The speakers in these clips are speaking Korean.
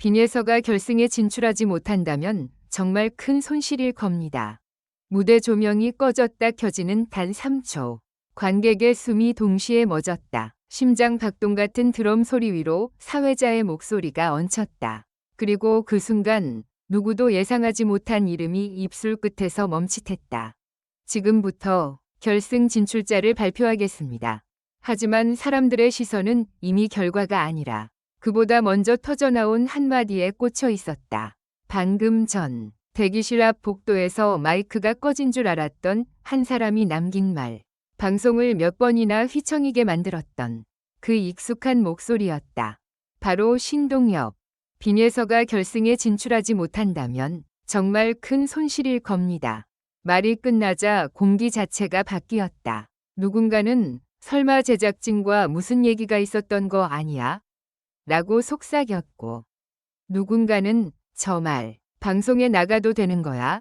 빈예서가 결승에 진출하지 못한다면 정말 큰 손실일 겁니다. 무대 조명이 꺼졌다 켜지는 단 3초. 관객의 숨이 동시에 멎었다. 심장 박동 같은 드럼 소리 위로 사회자의 목소리가 얹혔다. 그리고 그 순간 누구도 예상하지 못한 이름이 입술 끝에서 멈칫했다. 지금부터 결승 진출자를 발표하겠습니다. 하지만 사람들의 시선은 이미 결과가 아니라 그보다 먼저 터져나온 한마디에 꽂혀 있었다. 방금 전 대기실 앞 복도에서 마이크가 꺼진 줄 알았던 한 사람이 남긴 말. 방송을 몇 번이나 휘청이게 만들었던 그 익숙한 목소리였다. 바로 신동엽. 빈예서가 결승에 진출하지 못한다면 정말 큰 손실일 겁니다. 말이 끝나자 공기 자체가 바뀌었다. 누군가는 설마 제작진과 무슨 얘기가 있었던 거 아니야? 라고 속삭였고, 누군가는 저 말 방송에 나가도 되는 거야?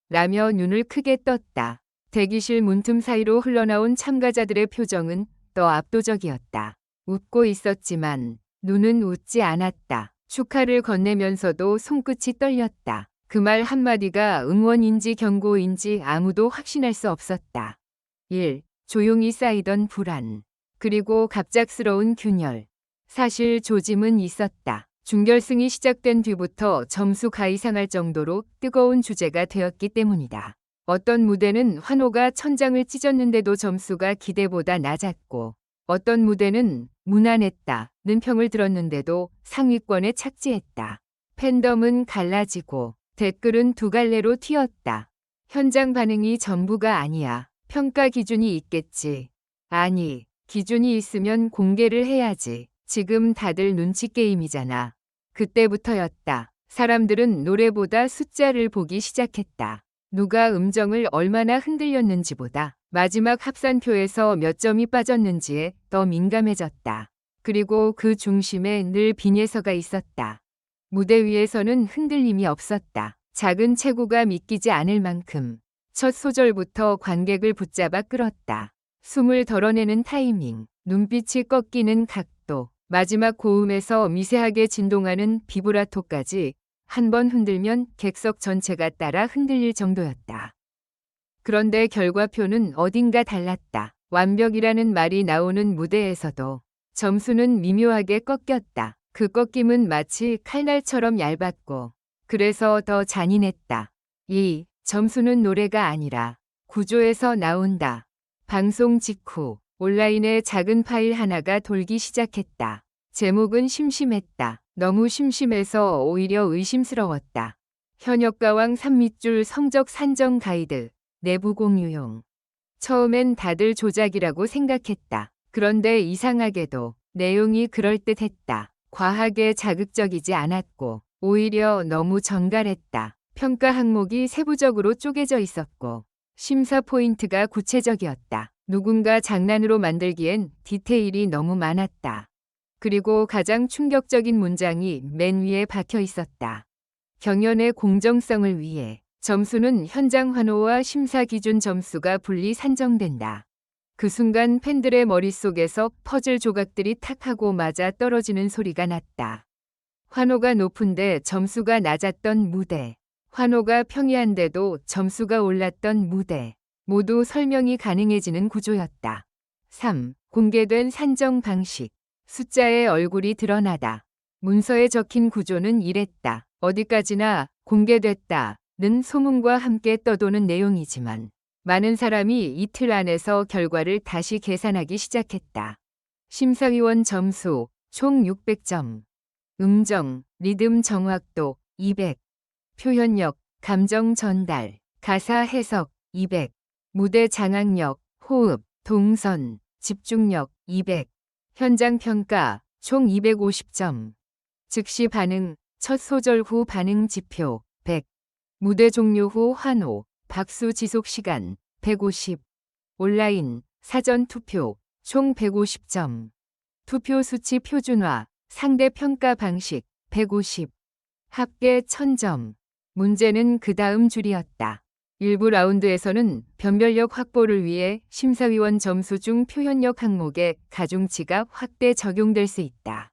라며 눈을 크게 떴다. 대기실 문틈 사이로 흘러나온 참가자들의 표정은 더 압도적이었다. 웃고 있었지만 눈은 웃지 않았다. 축하를 건네면서도 손끝이 떨렸다. 그 말 한마디가 응원인지 경고인지 아무도 확신할 수 없었다. 1. 조용히 쌓이던 불안. 그리고 갑작스러운 균열. 사실 조짐은 있었다. 준결승이 시작된 뒤부터 점수가 이상할 정도로 뜨거운 주제가 되었기 때문이다. 어떤 무대는 환호가 천장을 찢었는데도 점수가 기대보다 낮았고, 어떤 무대는 무난했다는 평을 들었는데도 상위권에 착지했다. 팬덤은 갈라지고 댓글은 두 갈래로 튀었다. 현장 반응이 전부가 아니야. 평가 기준이 있겠지. 아니, 기준이 있으면 공개를 해야지. 지금 다들 눈치 게임이잖아. 그때부터였다. 사람들은 노래보다 숫자를 보기 시작했다. 누가 음정을 얼마나 흔들렸는지보다 마지막 합산표에서 몇 점이 빠졌는지에 더 민감해졌다. 그리고 그 중심에 늘 빈예서가 있었다. 무대 위에서는 흔들림이 없었다. 작은 체구가 믿기지 않을 만큼 첫 소절부터 관객을 붙잡아 끌었다. 숨을 덜어내는 타이밍, 눈빛이 꺾이는 각도, 마지막 고음에서 미세하게 진동하는 비브라토까지 한 번 흔들면 객석 전체가 따라 흔들릴 정도였다. 그런데 결과표는 어딘가 달랐다. 완벽이라는 말이 나오는 무대에서도 점수는 미묘하게 꺾였다. 그 꺾임은 마치 칼날처럼 얇았고 그래서 더 잔인했다. 이 점수는 노래가 아니라 구조에서 나온다. 방송 직후 온라인에 작은 파일 하나가 돌기 시작했다. 제목은 심심했다. 너무 심심해서 오히려 의심스러웠다. 현역가왕 3밑줄 성적 산정 가이드, 내부 공유용. 처음엔 다들 조작이라고 생각했다. 그런데 이상하게도 내용이 그럴듯했다. 과하게 자극적이지 않았고 오히려 너무 정갈했다. 평가 항목이 세부적으로 쪼개져 있었고 심사 포인트가 구체적이었다. 누군가 장난으로 만들기엔 디테일이 너무 많았다. 그리고 가장 충격적인 문장이 맨 위에 박혀 있었다. 경연의 공정성을 위해 점수는 현장 환호와 심사 기준 점수가 분리 산정된다. 그 순간 팬들의 머릿속에서 퍼즐 조각들이 탁 하고 맞아 떨어지는 소리가 났다. 환호가 높은데 점수가 낮았던 무대. 환호가 평이한데도 점수가 올랐던 무대. 모두 설명이 가능해지는 구조였다. 3. 공개된 산정 방식. 숫자의 얼굴이 드러나다. 문서에 적힌 구조는 이랬다. 어디까지나 공개됐다는 소문과 함께 떠도는 내용이지만 많은 사람이 이틀 안에서 결과를 다시 계산하기 시작했다. 심사위원 점수 총 600점. 음정, 리듬 정확도 200. 표현력, 감정 전달, 가사 해석 200. 무대 장악력, 호흡, 동선, 집중력 200. 현장 평가 총 250점. 즉시 반응, 첫 소절 후 반응 지표 100. 무대 종료 후 환호, 박수 지속 시간 150. 온라인, 사전 투표 총 150점. 투표 수치 표준화, 상대 평가 방식 150. 합계 1000점. 문제는 그 다음 줄이었다. 일부 라운드에서는 변별력 확보를 위해 심사위원 점수 중 표현력 항목에 가중치가 확대 적용될 수 있다.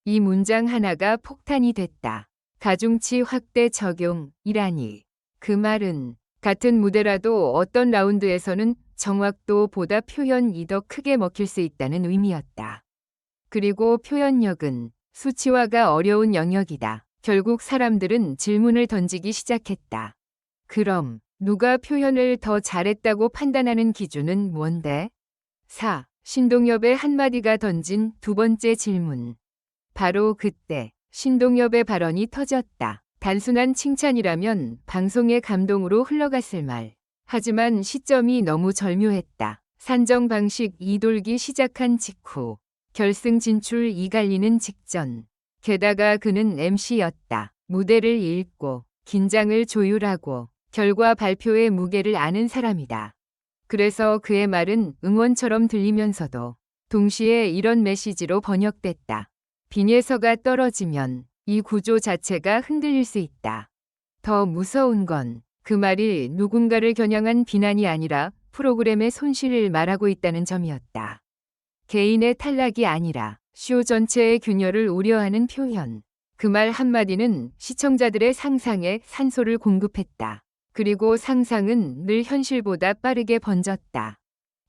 이 문장 하나가 폭탄이 됐다. 가중치 확대 적용이라니. 그 말은 같은 무대라도 어떤 라운드에서는 정확도보다 표현이 더 크게 먹힐 수 있다는 의미였다. 그리고 표현력은 수치화가 어려운 영역이다. 결국 사람들은 질문을 던지기 시작했다. 그럼 누가 표현을 더 잘했다고 판단하는 기준은 뭔데? 4. 신동엽의 한마디가 던진 두 번째 질문. 바로 그때 신동엽의 발언이 터졌다. 단순한 칭찬이라면 방송의 감동으로 흘러갔을 말. 하지만 시점이 너무 절묘했다. 산정 방식 이돌기 시작한 직후. 결승 진출 이갈리는 직전. 게다가 그는 MC였다. 무대를 읽고 긴장을 조율하고 결과 발표의 무게를 아는 사람이다. 그래서 그의 말은 응원처럼 들리면서도 동시에 이런 메시지로 번역됐다. 빈예서가 떨어지면 이 구조 자체가 흔들릴 수 있다. 더 무서운 건 그 말이 누군가를 겨냥한 비난이 아니라 프로그램의 손실을 말하고 있다는 점이었다. 개인의 탈락이 아니라 쇼 전체의 균열을 우려하는 표현. 그 말 한마디는 시청자들의 상상에 산소를 공급했다. 그리고 상상은 늘 현실보다 빠르게 번졌다.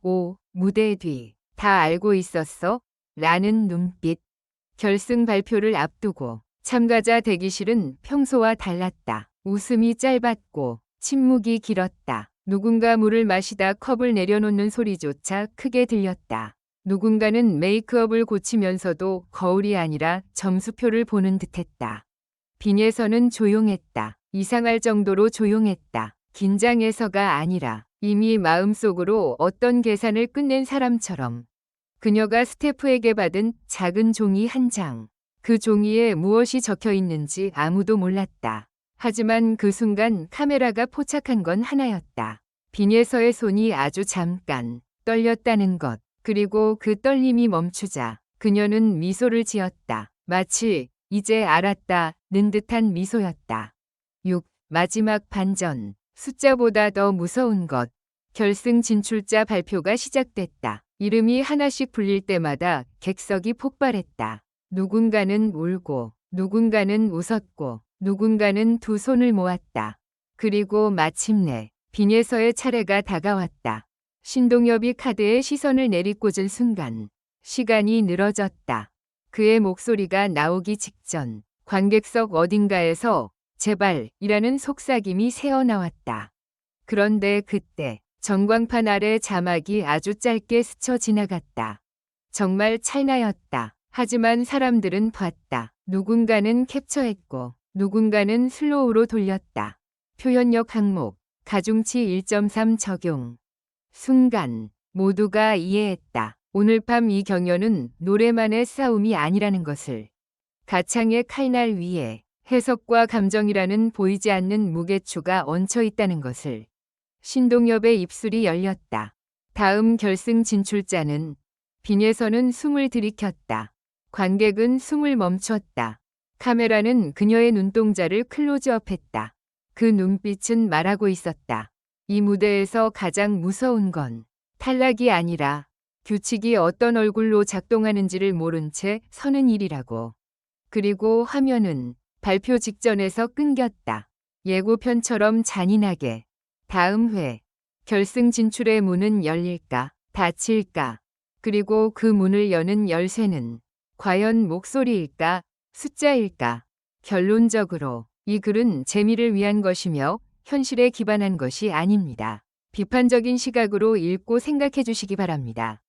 5. 무대 뒤. 다 알고 있었어? 라는 눈빛. 결승 발표를 앞두고 참가자 대기실은 평소와 달랐다. 웃음이 짧았고 침묵이 길었다. 누군가 물을 마시다 컵을 내려놓는 소리조차 크게 들렸다. 누군가는 메이크업을 고치면서도 거울이 아니라 점수표를 보는 듯했다. 빈예서는 조용했다. 이상할 정도로 조용했다. 긴장해서가 아니라 이미 마음속으로 어떤 계산을 끝낸 사람처럼. 그녀가 스태프에게 받은 작은 종이 한 장. 그 종이에 무엇이 적혀 있는지 아무도 몰랐다. 하지만 그 순간 카메라가 포착한 건 하나였다. 빈예서의 손이 아주 잠깐 떨렸다는 것. 그리고 그 떨림이 멈추자 그녀는 미소를 지었다. 마치 이제 알았다는 듯한 미소였다. 6. 마지막 반전. 숫자보다 더 무서운 것. 결승 진출자 발표가 시작됐다. 이름이 하나씩 불릴 때마다 객석이 폭발했다. 누군가는 울고, 누군가는 웃었고, 누군가는 두 손을 모았다. 그리고 마침내 빈예서의 차례가 다가왔다. 신동엽이 카드에 시선을 내리꽂은 순간 시간이 늘어졌다. 그의 목소리가 나오기 직전 관객석 어딘가에서 제발이라는 속삭임이 새어나왔다. 그런데 그때 전광판 아래 자막이 아주 짧게 스쳐 지나갔다. 정말 찰나였다. 하지만 사람들은 봤다. 누군가는 캡처했고 누군가는 슬로우로 돌렸다. 표현력 항목 가중치 1.3 적용. 순간 모두가 이해했다. 오늘 밤 이 경연은 노래만의 싸움이 아니라는 것을. 가창의 칼날 위에 해석과 감정이라는 보이지 않는 무게추가 얹혀 있다는 것을. 신동엽의 입술이 열렸다. 다음 결승 진출자는. 빈예서는 숨을 들이켰다. 관객은 숨을 멈췄다. 카메라는 그녀의 눈동자를 클로즈업했다. 그 눈빛은 말하고 있었다. 이 무대에서 가장 무서운 건 탈락이 아니라 규칙이 어떤 얼굴로 작동하는지를 모른 채 서는 일이라고. 그리고 화면은 발표 직전에서 끊겼다. 예고편처럼 잔인하게. 다음 회. 결승 진출의 문은 열릴까, 닫힐까. 그리고 그 문을 여는 열쇠는 과연 목소리일까, 숫자일까. 결론적으로 이 글은 재미를 위한 것이며 현실에 기반한 것이 아닙니다. 비판적인 시각으로 읽고 생각해 주시기 바랍니다.